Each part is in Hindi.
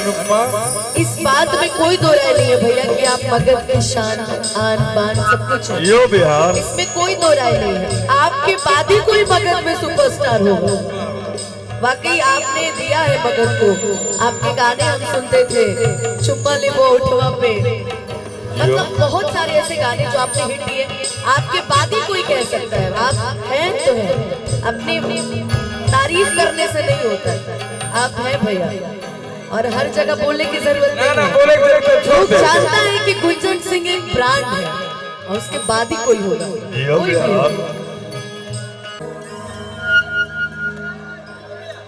अनुपमा, इस बात में कोई दो राय नहीं है भैया कि आप मगध की शान आन बान सब कुछ है। यो बिहार, इसमें कोई दो राय नहीं है। आपके बाद ही कोई मगध में सुपरस्टार होगा। वाकई आपने दिया है मगध को। आपके गाने हम सुनते थे, चुम्मा ले वो उठवा पे, मतलब बहुत सारे ऐसे गाने जो आपने हिट दिए। आपके बाद ही कोई कह सकता है। आप हैं तो हैं, अपनी तारीफ करने से नहीं होता। आप हैं भैया, और हर जगह बोलने की जरूरत नहीं है। लोग जानता है कि गुंजन सिंह एक ब्रांड है, और उसके बाद ही कोई होगा, कोई भी होगा।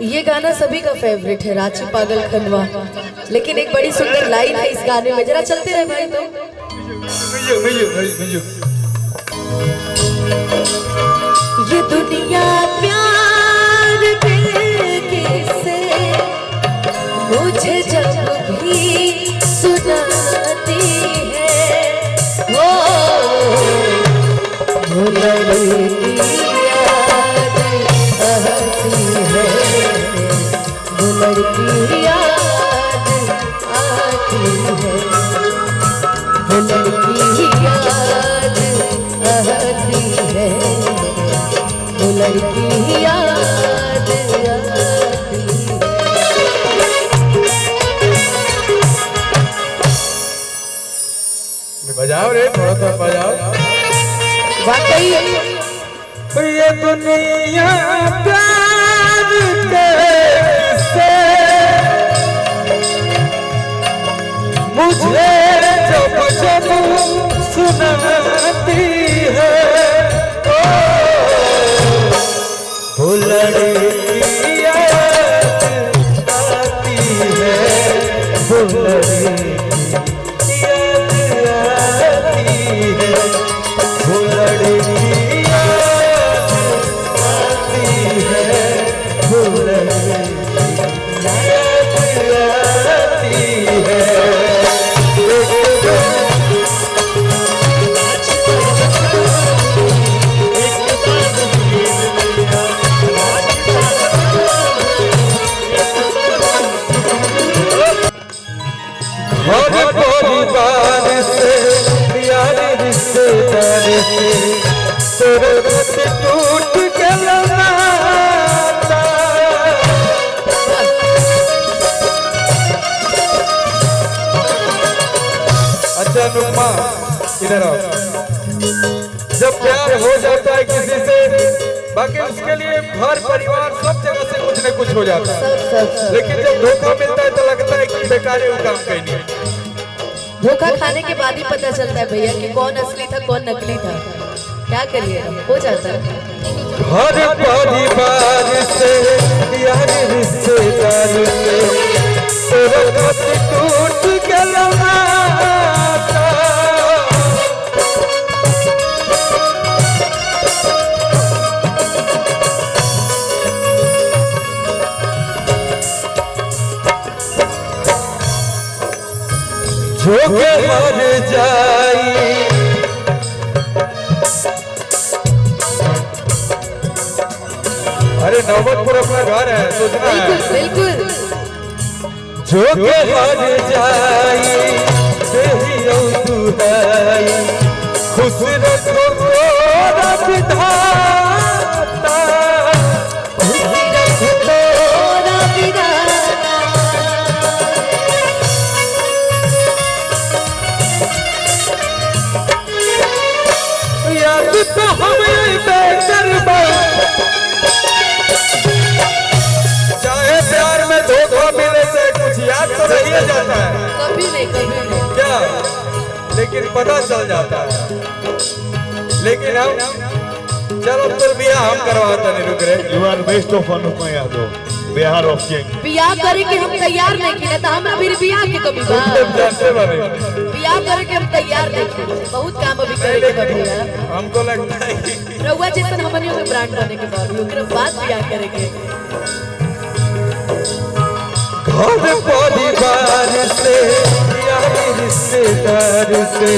ये गाना सभी का फेवरेट है, रांची पागल खंडवा। लेकिन एक बड़ी सुंदर लाइन है इस गाने में, जरा चलते रहे भाई। तो ये दुनिया प्यार किसे मुझे जब भी सुनाती है, वो लड़की याद आती है, वो लड़की याद आती है, वो लड़की याद आती है, वो लड़की याद आती है। बजाओ रे, थोड़ा सा बजाओ। वाकई ये दुनिया प्यार से मुझे जब जब सुनाती है, वो लड़की याद आती है, वो लड़की परिवार से प्यारे रिश्तेदार से टूट के लौटा। अच्छा अनुपमा, इधर आओ। जब प्यार हो जाता है किसी से, बाकी उसके लिए घर परिवार सब जगह से कुछ न कुछ हो जाता है, लेकिन जब धोखा मिलता है तो लगता है कि बेकार वो काम कहीं नहीं। धोखा खाने के बाद ही पता चलता है भैया कि कौन असली था कौन नकली था। क्या करिए, हो जाता है। घर परिवार से यार रिश्तेदार से टूट के लौटा। जो के मर जाई, अरे नौबतपुर अपना घर है, सोचना है। बिल्कुल जो के मर जाई देही दुहाई, खुश रखो रब विधाता, खुश रखो रब विधाता। याद तो हमें बेहतर चाहे प्यार में धोखा मिले से कुछ याद तो नहीं जाता है, कभी नहीं क्या, लेकिन पता चल जाता है। लेकिन हम चलो तो बियाह हम करवाते नहीं, रुक रहे। You are best of Anupama Yadav, Bihar of king. बियाह करे के हम तैयार नहीं किए, तो हम अभी बियाह के कभी बियाह करे के हम तैयार नहीं किए। बहुत काम अभी करे के भैया। हमको लगता है कि रउआ जैसे हमनियों के ब्रांड बने के बाद ओकरे बाद बियाह करेंगे। घर परिवार से यार रिश्तेदार से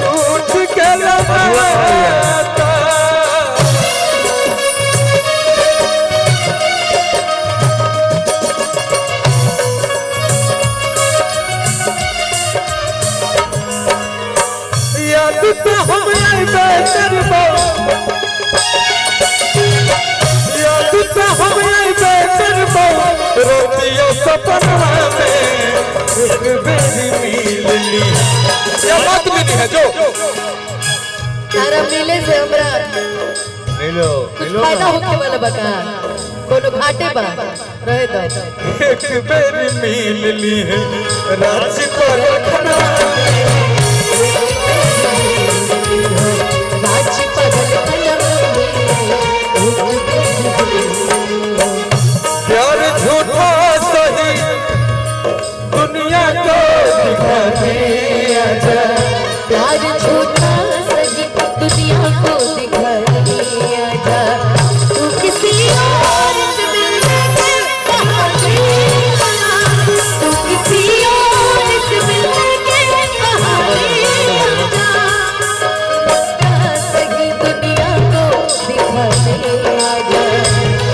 टूट के लौटा। तो हम आइबे करबो याद तो हम आइबे करबो रोतियो सपना में एक बेरी मिल ली या बात मिली है जो तारा मिले से हमरा मिलो कुछ मिलो फायदा ना होके वाला बका कोनो घाटे बा रहे दो एक बेरी मिल ली है राज पर खना राज पगल प्यार झूठा सही दुनिया को दिखाते आजा प्यार झूठा सही दुनिया को दिखाई आजा तू किसी और से मिलने के बहाने आजा तू किसी और से मिलने के बहाने आजा सही दुनिया को दिखाने आजा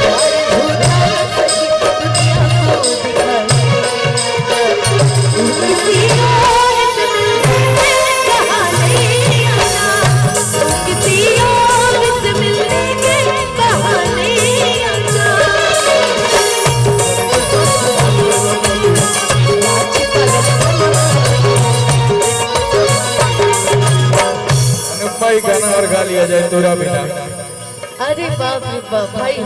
प्यार झूठा सही दुनिया को दिखाने आजा तू किसी और से मिलने के बहाने आजा तू किसी और से मिलने के बहाने आजा भाई गाना और गा लिया जाए तोरा बिना अरे बाप रे बाप भाई